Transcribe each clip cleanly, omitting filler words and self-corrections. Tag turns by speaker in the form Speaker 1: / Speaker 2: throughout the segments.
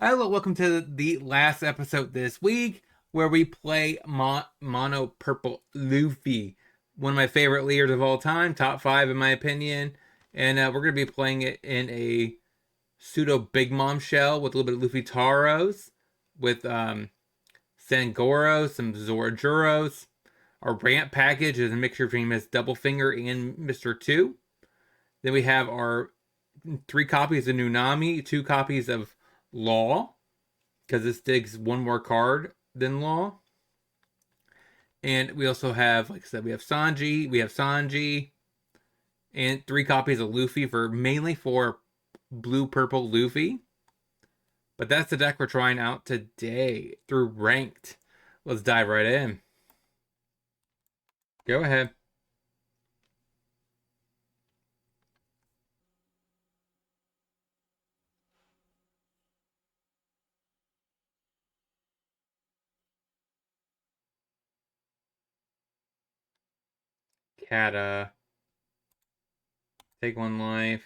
Speaker 1: Hello, welcome to the last episode this week where we play Mono Purple Luffy, one of my favorite leaders of all time, top five in my opinion. And we're going to be playing it in a pseudo Big Mom shell with a little bit of Luffy Taros, with Sangoro, some Zorojuros. Our ramp package is a mixture between Miss Double Finger and Mr. 2. Then we have our 3 copies of Nunami, 2 copies of Law, because this digs one more card than Law. And we also have, like I said, we have Sanji, and 3 copies of Luffy mainly for blue purple Luffy. But that's the deck we're trying out today through ranked. Let's dive right in. Go ahead. Kata, take 1 life.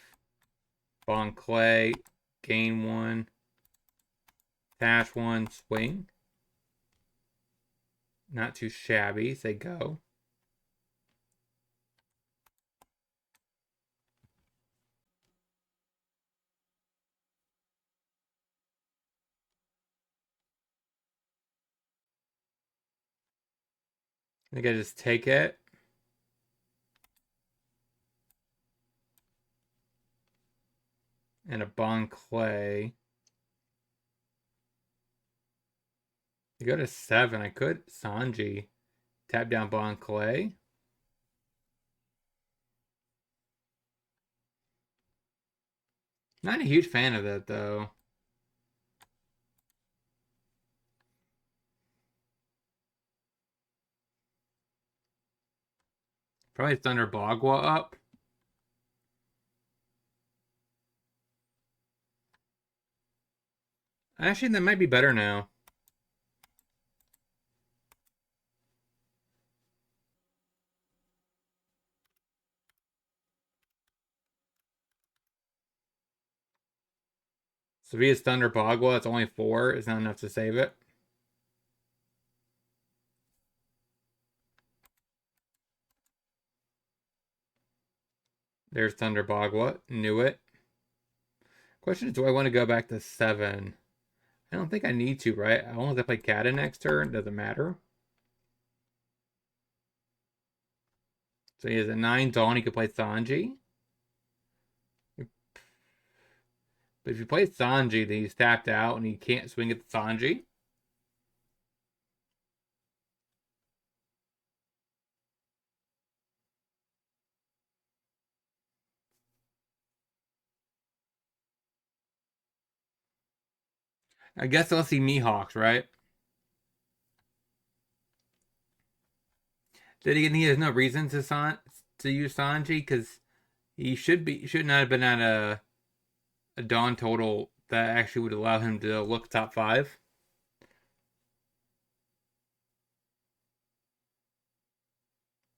Speaker 1: Bon Clay, gain 1. Dash 1, swing. Not too shabby, say go. I think I just take it. And a Bon Clay. You go to 7. I could Sanji. Tap down Bon Clay. Not a huge fan of that though. Probably Thunder Bagua up. Actually, that might be better now. Sevilla's Thunder Bagua, it's only 4. It's not enough to save it. There's Thunder Bagua. Knew it. Question is, do I want to go back to 7? I don't think I need to, right? I only have to play Kata next turn. Doesn't matter. So he has a 9 Dawn. He could play Sanji. But if you play Sanji, then he's tapped out and he can't swing at Sanji. I guess I'll see Mihawks, right? Then again, he has no reason to use Sanji because he should not have been at a Dawn total that actually would allow him to look top 5.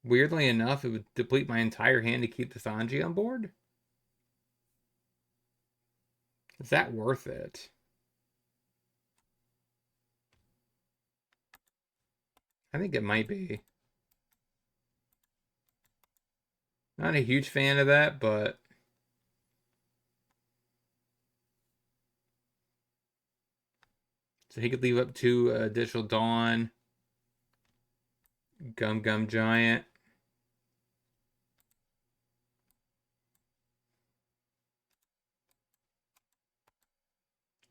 Speaker 1: Weirdly enough, it would deplete my entire hand to keep the Sanji on board. Is that worth it? I think it might be. Not a huge fan of that, but so he could leave up 2 additional Dawn. Gum Gum Giant.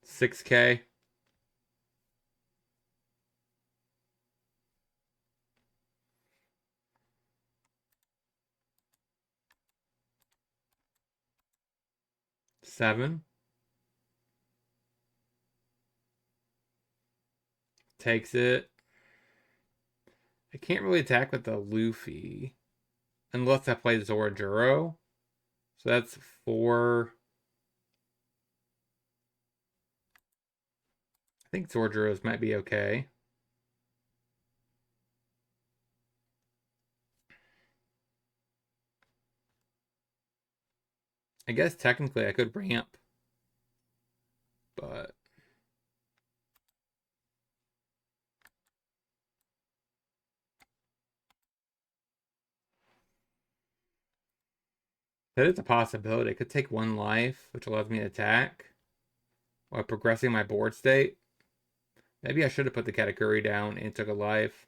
Speaker 1: $6K. $7. Takes it. I can't really attack with the Luffy unless I play Zorajuro. So that's 4. I think Zorajuros might be okay. I guess technically I could ramp, but That is a possibility. It could take 1 life, which allows me to attack while progressing my board state. Maybe I should have put the Katakuri down and took a life.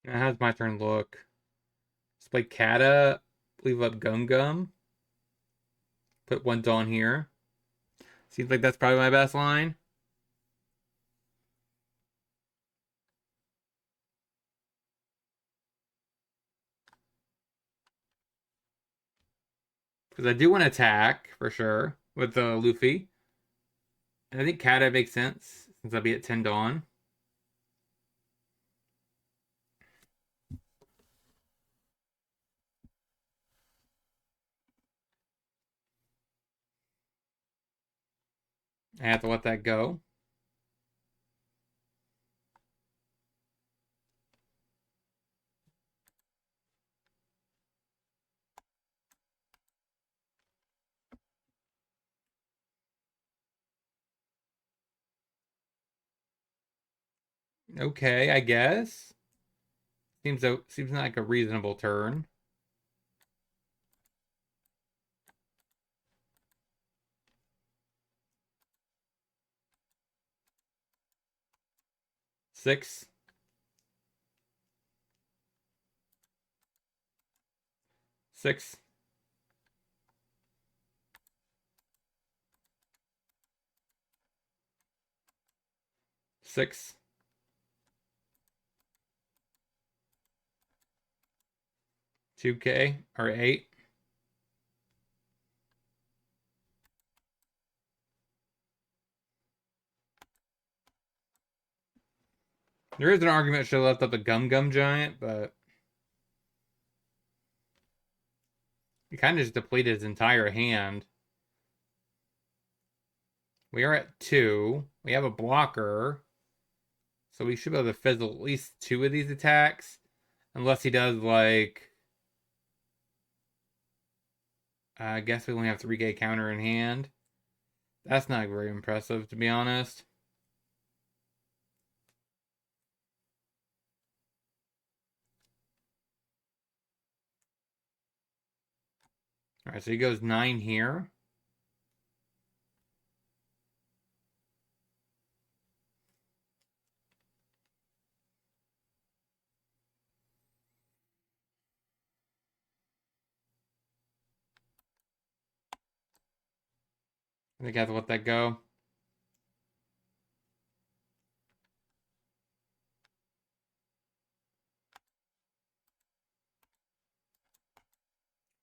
Speaker 1: Now, how's my turn look? Let's play Kata, leave up Gum Gum. Put 1 Dawn here. Seems like that's probably my best line. Because I do want to attack, for sure, with the Luffy. And I think Kata makes sense, since I'll be at 10 Dawn. I have to let that go. Okay, I guess. Seems like a reasonable turn. Six. Six. Six. 2K or 8. There is an argument should have left up the Gum Gum Giant, but he kind of just depleted his entire hand. We are at 2. We have a blocker. So we should be able to fizzle at least 2 of these attacks. Unless he does, like... I guess we only have 3K counter in hand. That's not very impressive, to be honest. Alright, so he goes 9 here. I think I have to let that go.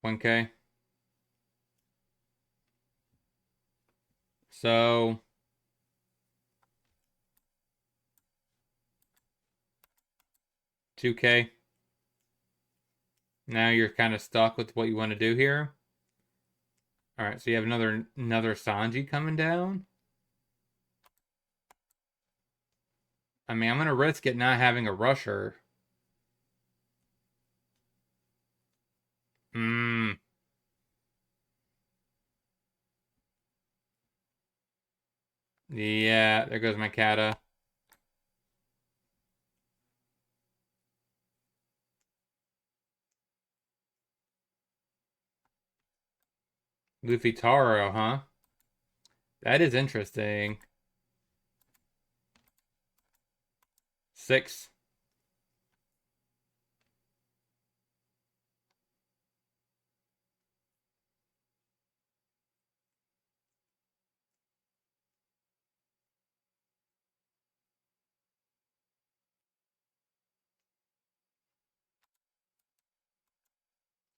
Speaker 1: $1K. So... $2K. Now you're kind of stuck with what you want to do here. Alright, so you have another Sanji coming down. I mean, I'm going to risk it not having a rusher. Yeah, there goes my Kata. Luffy Taro, huh? That is interesting. 6.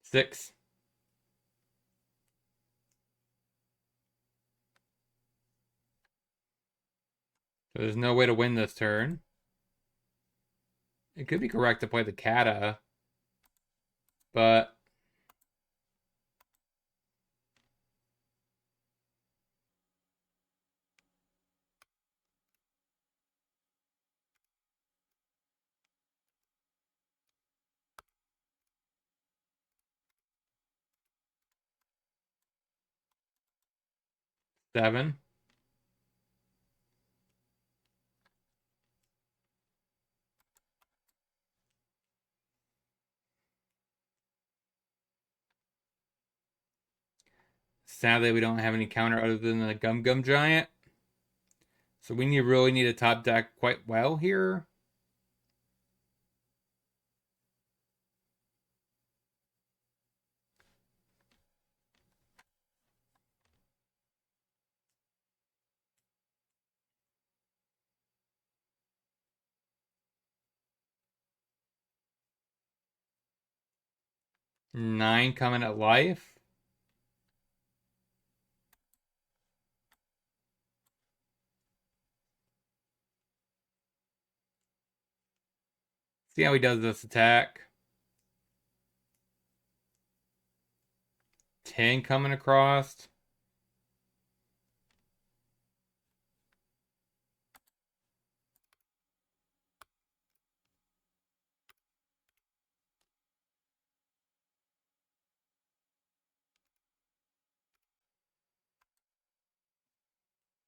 Speaker 1: 6. So there's no way to win this turn. It could be correct to play the Kata, but 7. Sadly, we don't have any counter other than the Gum Gum Giant. So we really need to top deck quite well here. Nine coming at life. See how he does this attack. 10 coming across.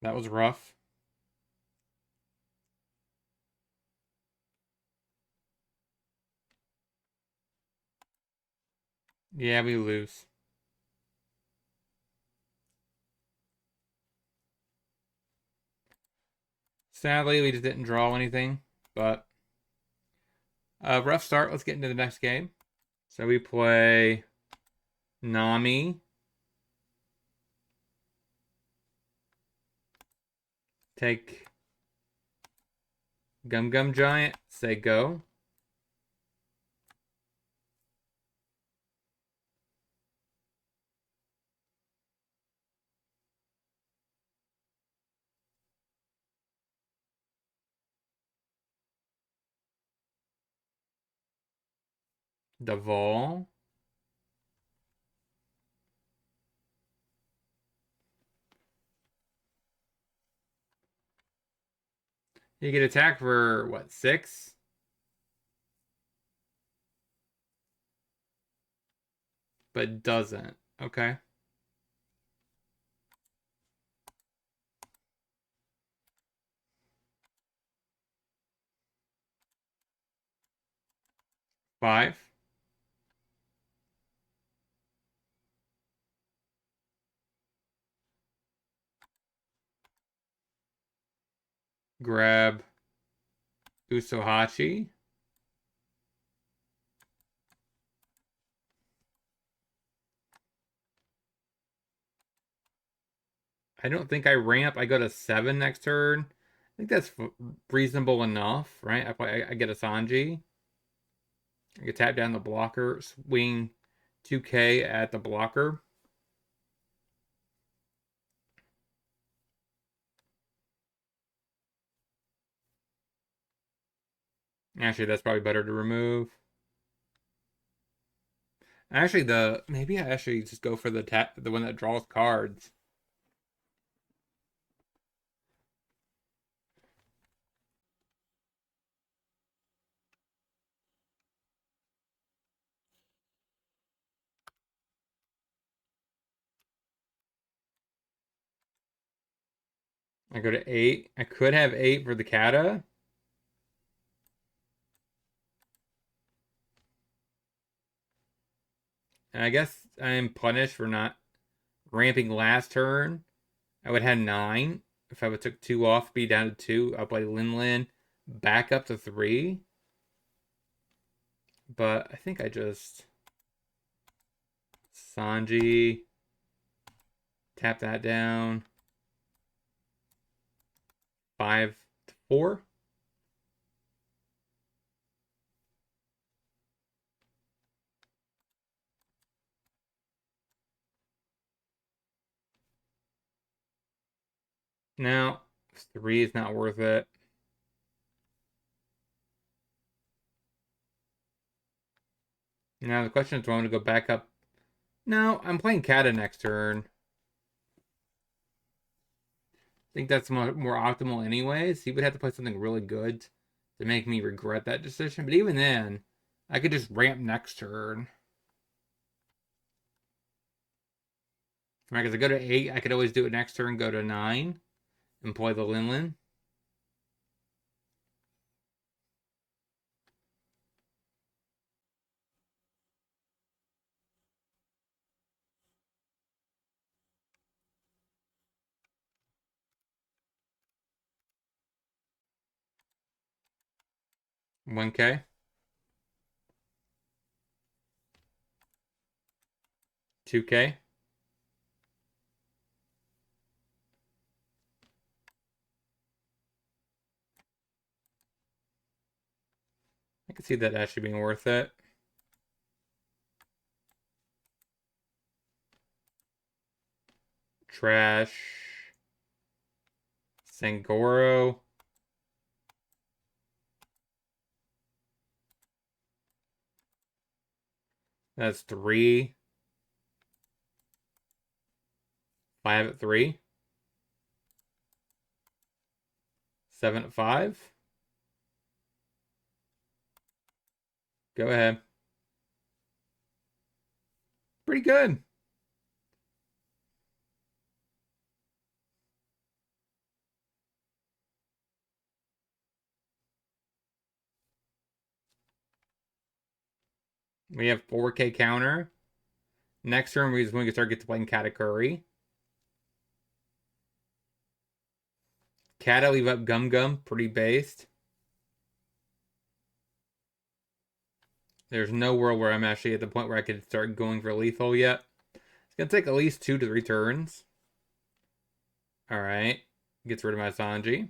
Speaker 1: That was rough. Yeah, we lose. Sadly, we just didn't draw anything, but rough start. Let's get into the next game. So we play Nami. Take Gum Gum Giant. Say go. Deval. You get attack for what, 6? But doesn't. Okay. Five. Grab Usohachi. I don't think I ramp. I go to 7 next turn. I think that's reasonable enough, right? I get a Sanji. I can tap down the blocker, swing 2K at the blocker. Actually, that's probably better to remove. Actually, maybe I actually just go for the one that draws cards. I go to 8. I could have 8 for the kata. And I guess I'm punished for not ramping last turn. I would have 9. If I would took 2 off, be down to 2. I'll play Lin Lin back up to 3. But I think I just Sanji, tap that down. 5 to 4. Now, 3 is not worth it. Now the question is, do I want to go back up? No, I'm playing Kata next turn. I think that's more optimal anyways. He would have to play something really good to make me regret that decision. But even then, I could just ramp next turn. Right, because I go to 8, I could always do it next turn, go to 9, and play the Linlin. $1K. 2K. I can see that actually being worth it. Trash. Sangoro. That's 3. 5 at 3. 7 at 5. Go ahead. Pretty good. We have 4K counter. Next turn, we just want to start playing Katakuri. Kata leave up Gum Gum, pretty based. There's no world where I'm actually at the point where I could start going for lethal yet. It's going to take at least 2 to 3 turns. Alright. Gets rid of my Sanji.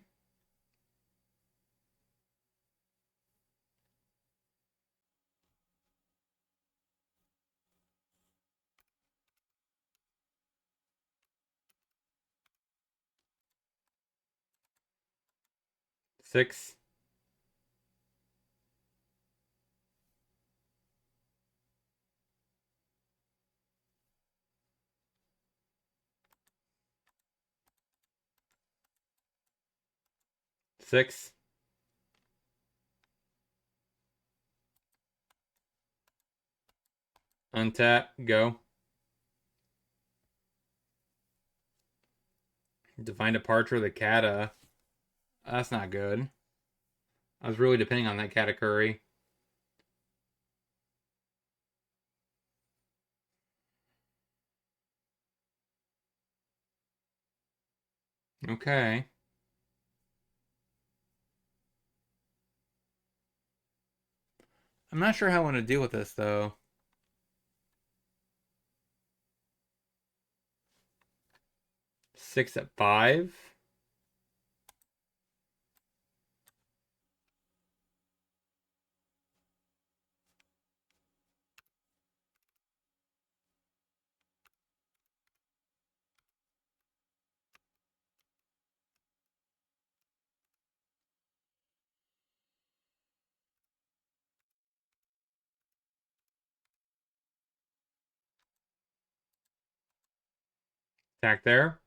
Speaker 1: Six. Six. Untap. Go. Divine Departure of the Kata. That's not good. I was really depending on that Katakuri. Okay. I'm not sure how I want to deal with this, though. Six at 5. Attack there.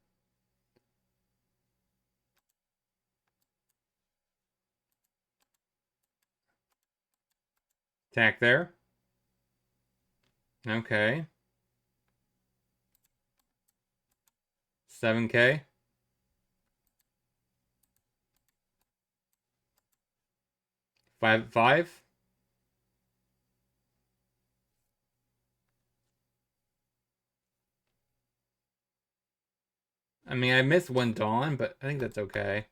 Speaker 1: Attack there. Okay. 7K. 5 at 5. I mean, I missed one Dawn, but I think that's okay.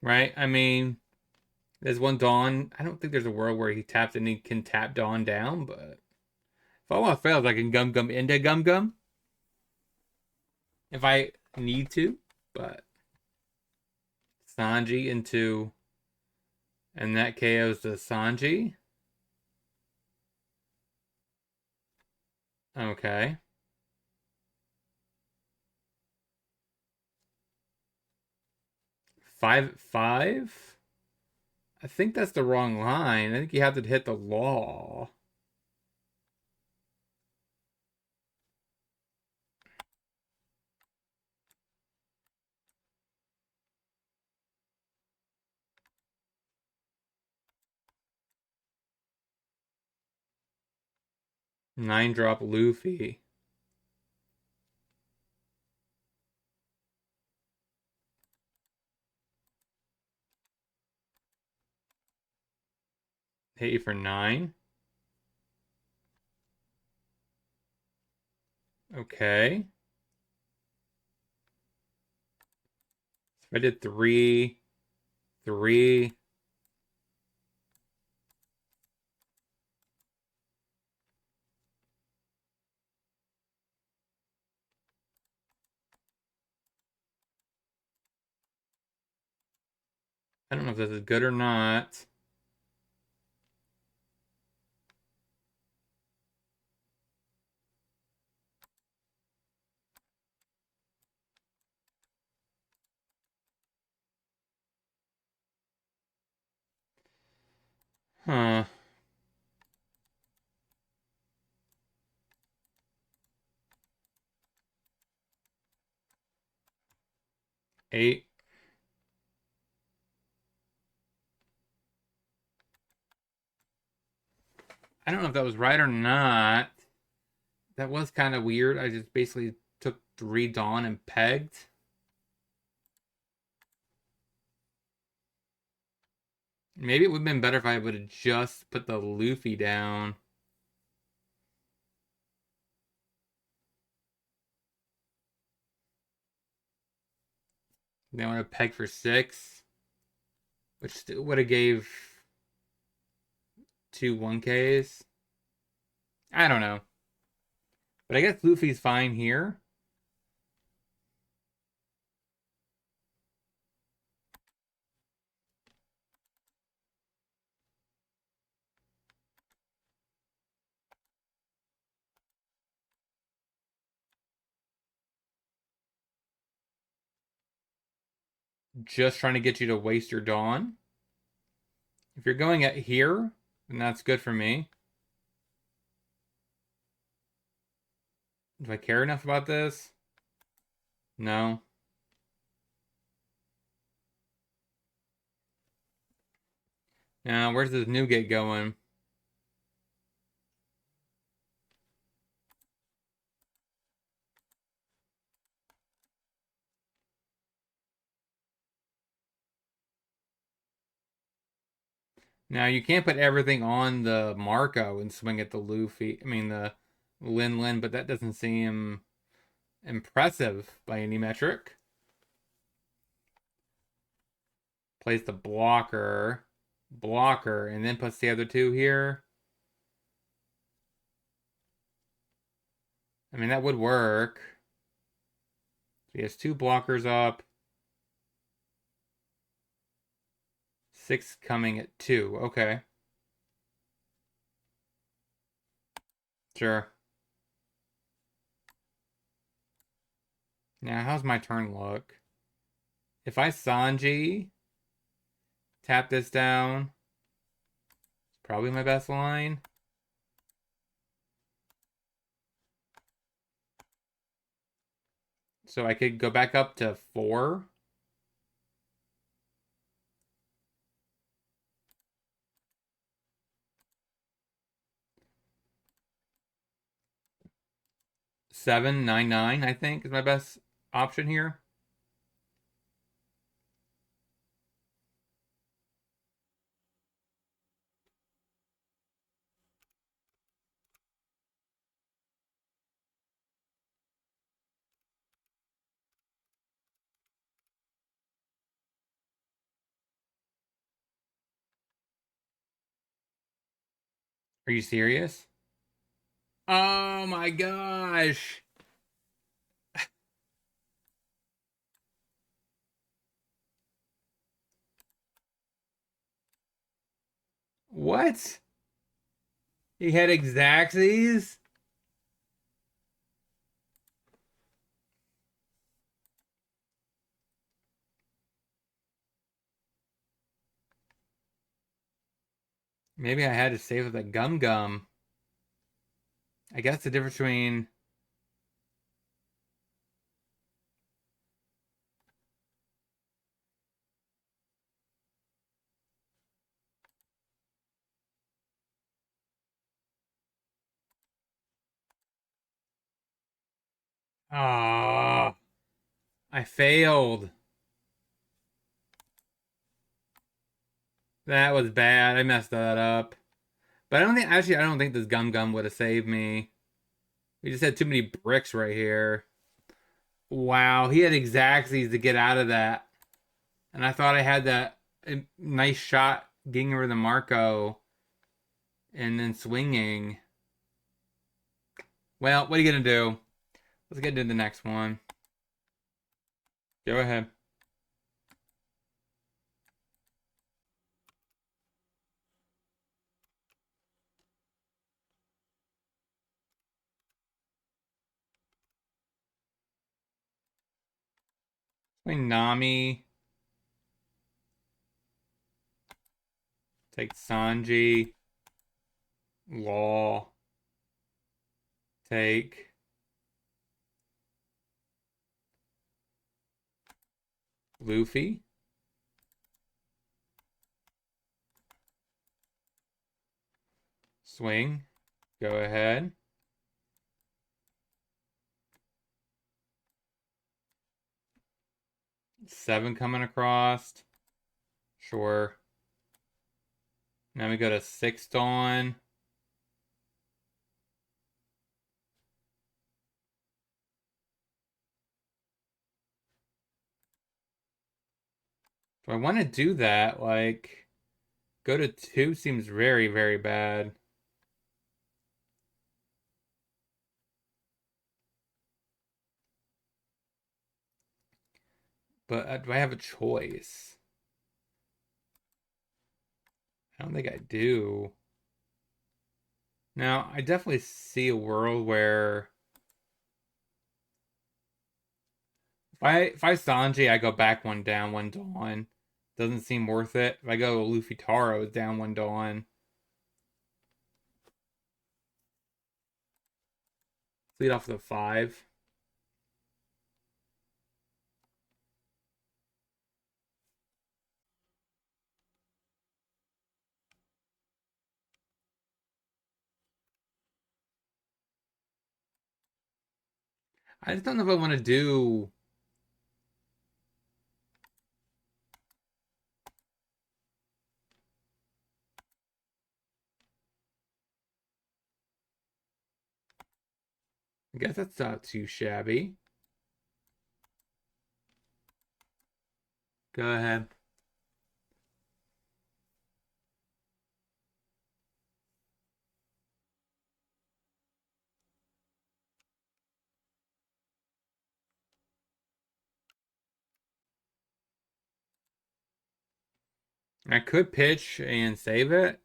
Speaker 1: Right? I mean, there's one Dawn. I don't think there's a world where he taps and he can tap Dawn down, but if all else fails, I can Gum Gum into Gum Gum if I need to. But Sanji into, and that KOs the Sanji. Okay. 5 at 5. I think that's the wrong line. I think you have to hit the law. 9-drop Luffy. Hit you for 9. Okay. So I did 3, 3. I don't know if this is good or not. Huh. 8. I don't know if that was right or not. That was kind of weird. I just basically took 3 Dawn and pegged. Maybe it would have been better if I would have just put the Luffy down. Then I would have pegged for 6, which still would have gave 2 1Ks. I don't know. But I guess Luffy's fine here. Just trying to get you to waste your Dawn. If you're going at here, then that's good for me. Do I care enough about this? No. Now, where's this nougat going? Now, you can't put everything on the Marco and swing at the Luffy. I mean, the Lin, but that doesn't seem impressive by any metric. Plays the blocker, and then puts the other 2 here. I mean, that would work. So he has 2 blockers up. 6 coming at 2. Okay. Sure. Now, how's my turn look? If I Sanji, tap this down, it's probably my best line. So I could go back up to 4. Seven, 9, 9, I think, is my best option here. Are you serious? Oh my gosh. What? He had Exactsies? Maybe I had to save the Gum Gum. I guess the difference between Ah, I failed. That was bad. I messed that up. But I don't think this Gum Gum would have saved me. We just had too many bricks right here. Wow, he had exactsies to get out of that. And I thought I had that nice shot getting rid of the Marco and then swinging. Well, what are you going to do? Let's get into the next one. Go ahead. Swing Nami. Take Sanji. Law. Take Luffy. Swing. Go ahead. Seven coming across. Sure. Now we go to 6 Dawn. Do I want to do that? Like, go to 2 seems very, very bad. But do I have a choice? I don't think I do. Now, I definitely see a world where if I Sanji, I go back 1 down, 1 Dawn. Doesn't seem worth it. If I go Luffy Taro, it's down 1 Dawn. Lead off the 5. I just don't know if I want to do. I guess that's not too shabby. Go ahead. I could pitch and save it.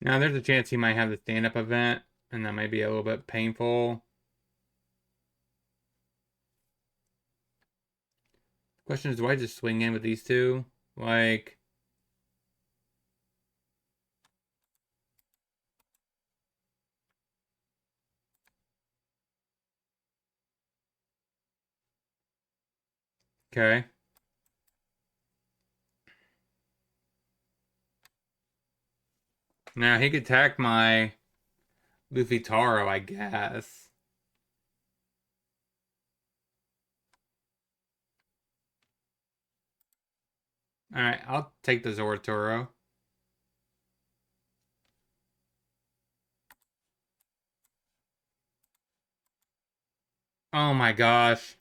Speaker 1: Now there's a chance he might have the stand-up event, and that might be a little bit painful. Question is, do I just swing in with these two? Like, okay. Now he could attack my Luffy Taro, I guess. Alright, I'll take the Zoro. Oh my gosh.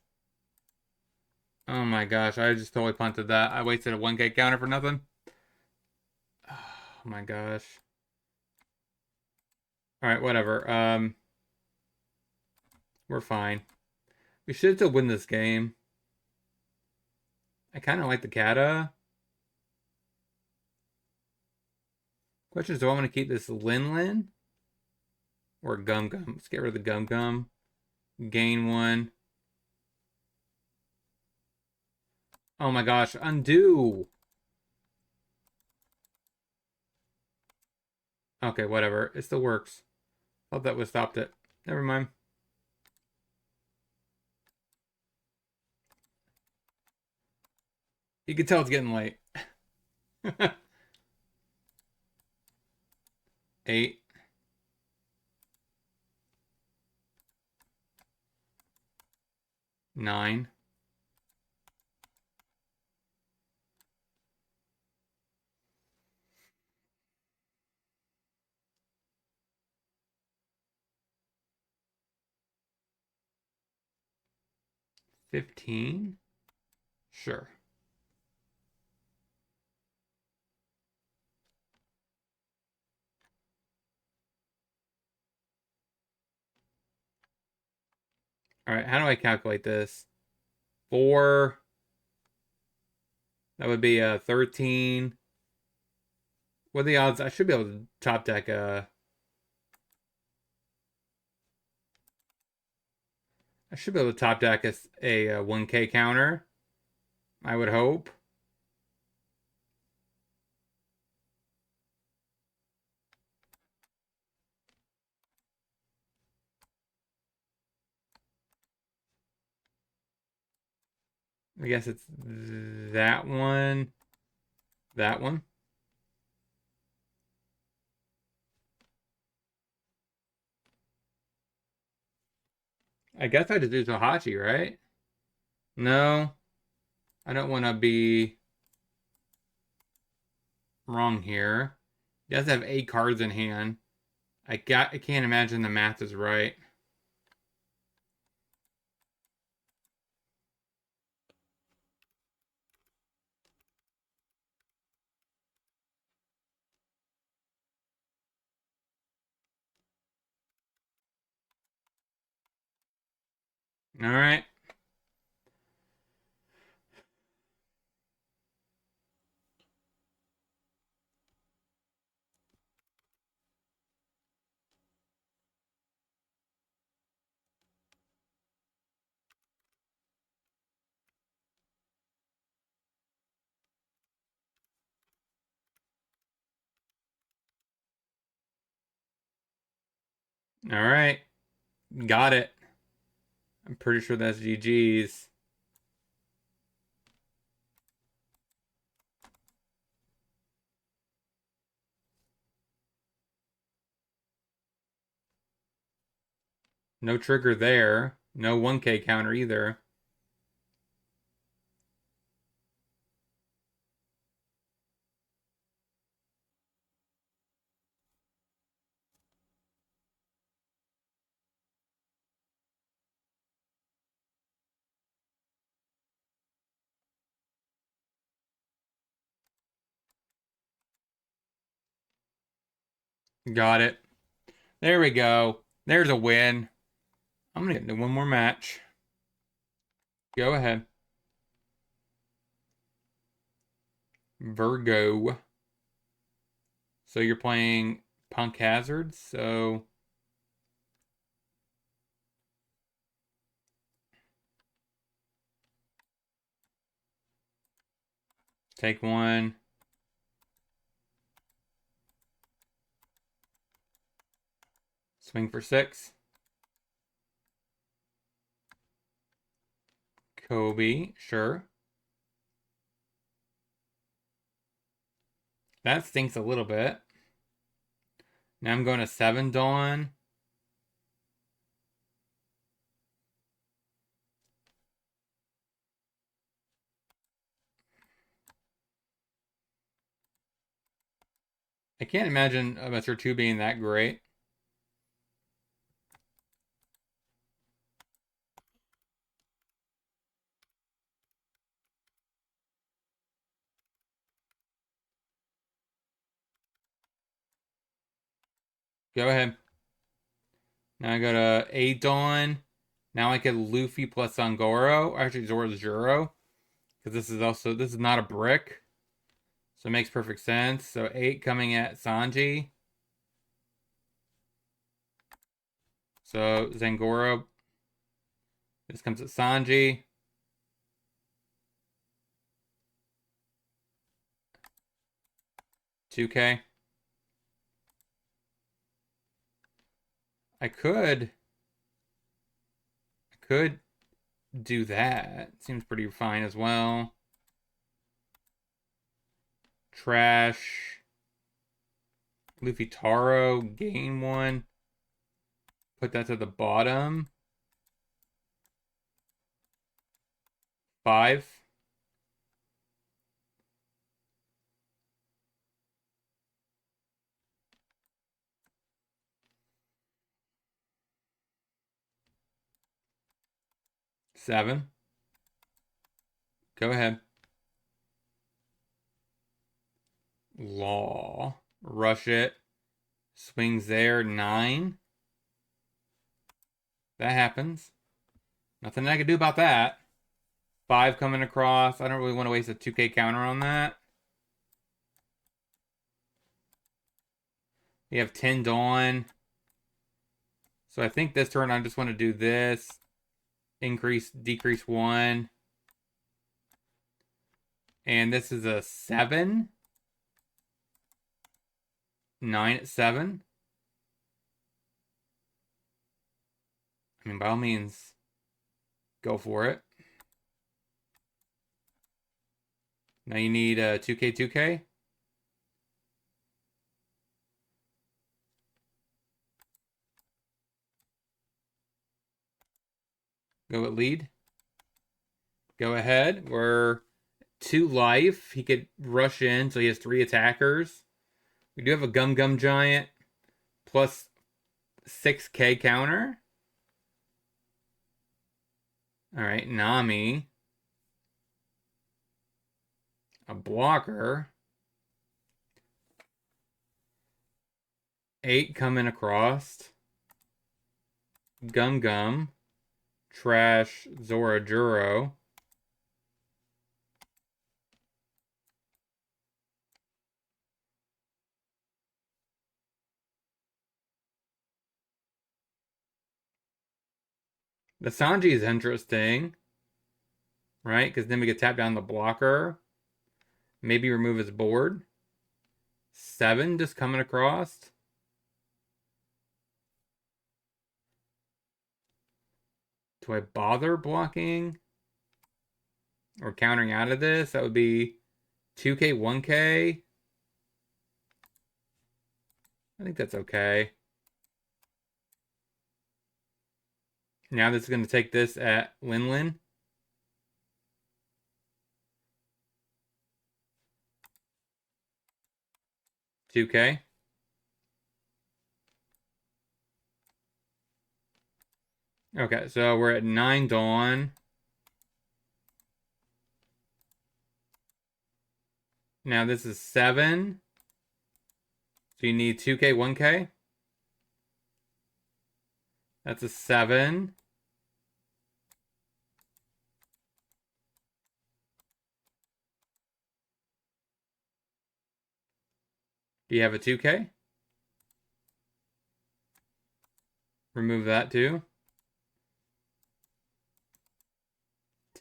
Speaker 1: Oh my gosh, I just totally punted that. I wasted a 1K counter for nothing. Oh my gosh. Alright, whatever. We're fine. We should still win this game. I kind of like the kata. Question is, do I want to keep this Lin Lin or Gum Gum? Let's get rid of the Gum Gum. Gain one. Oh my gosh, undo. Okay, whatever. It still works. Thought that would stopped it. Never mind. You can tell it's getting late. 8. 9. 15. Sure. All right, how do I calculate this? 4. That would be 13. What are the odds? I should be able to top deck I should be able to top deck a 1K counter. I would hope. I guess it's that one. That one. I guess I just do Tohachi, right? No. I don't want to be wrong here. He does have 8 cards in hand. I can't imagine the math is right. All right. All right. Got it. I'm pretty sure that's GG's. No trigger there. No 1K counter either. Got it. There we go. There's a win. I'm going to get into one more match. Go ahead. Virgo. So you're playing Punk Hazard. So take one. Swing for 6. Kobe. Sure. That stinks a little bit. Now I'm going to 7 Dawn. I can't imagine Mr. 2 being that great. Go ahead. Now I go to 8 Dawn. Now I get Luffy plus Zangoro. Actually, Zoro. Because this is not a brick. So it makes perfect sense. So 8 coming at Sanji. So Zangoro. This comes at Sanji. $2K. I could do that. Seems pretty fine as well. Trash. Luffy Taro, gain 1. Put that to the bottom. 5. $7. Go ahead. Law. Rush it. Swings there. 9. That happens. Nothing I can do about that. 5 coming across. I don't really want to waste a 2K counter on that. We have 10 Dawn. So I think this turn I just want to do this. Increase, decrease 1. And this is a 7. 9 at 7. I mean, by all means, go for it. Now you need a 2K, 2K. Go at lead. Go ahead. We're 2 life. He could rush in, so he has 3 attackers. We do have a Gum Giant plus 6K counter. All right, Nami. A blocker. 8 coming across. Gum. Trash Zorajuro. The Sanji is interesting, right? Because then we could tap down the blocker. Maybe remove his board. 7 just coming across. Do I bother blocking or countering out of this? That would be 2K, 1K. I think that's okay. Now this is going to take this at Lin. 2K. Okay, so we're at 9 Dawn. Now this is 7. So you need 2K, 1K. That's a 7. Do you have a 2K? Remove that too.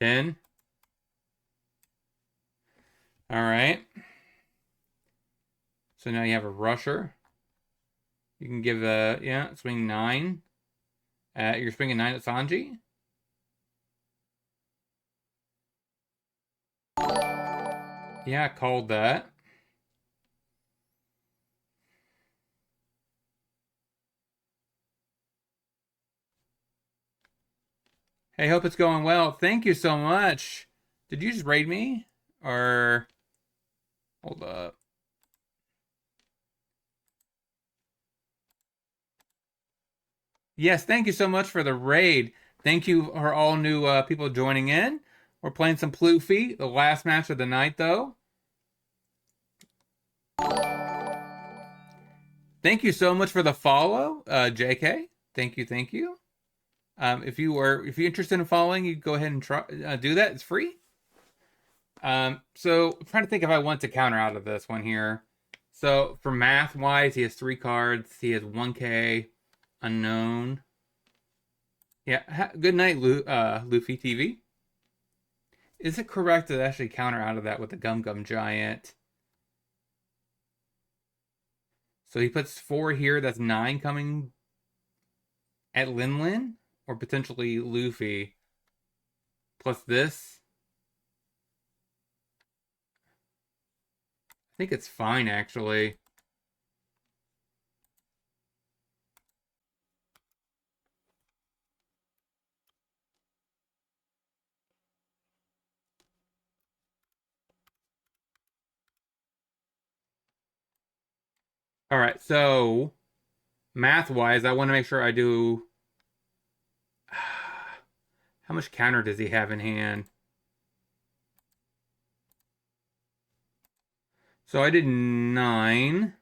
Speaker 1: 10. All right. So now you have a rusher. You can give a, swing 9. You're swinging 9 at Sanji. Yeah, I called that. Hey, hope it's going well. Thank you so much. Did you just raid me? Or hold up. Yes, thank you so much for the raid. Thank you for all new people joining in. We're playing some Luffy, the last match of the night, though. Thank you so much for the follow, JK. Thank you. If you're interested in following, you go ahead and try do that. It's free. So I'm trying to think if I want to counter out of this one here. So for math wise, he has 3 cards. He has 1K unknown. Yeah. Good night, Luffy TV. Is it correct to actually counter out of that with the Gum Gum Giant? So he puts 4 here. That's 9 coming at Lin Lin or potentially Luffy. Plus this. I think it's fine actually. All right, so math wise, I want to make sure I do. How much counter does he have in hand? So I did 9.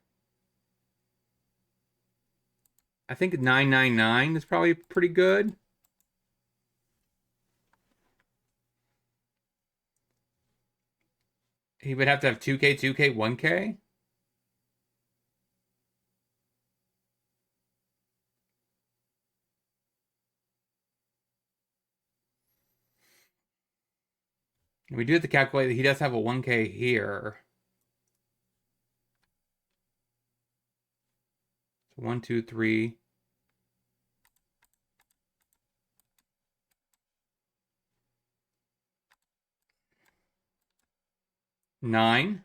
Speaker 1: I think 999 is probably pretty good. He would have to have 2K, 2K, 1K. We do have to calculate that he does have a 1K here. So 1, 2, 3. 9.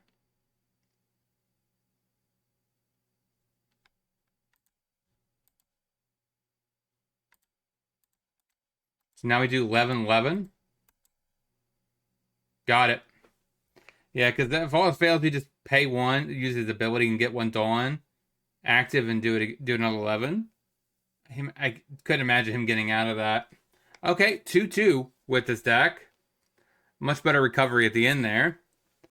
Speaker 1: So now we do 11, 11. Got it. Yeah, because if all else fails, we just pay 1, use his ability and get 1 Dawn active and do another 11. I couldn't imagine him getting out of that. Okay, 2-2 with this deck. Much better recovery at the end there.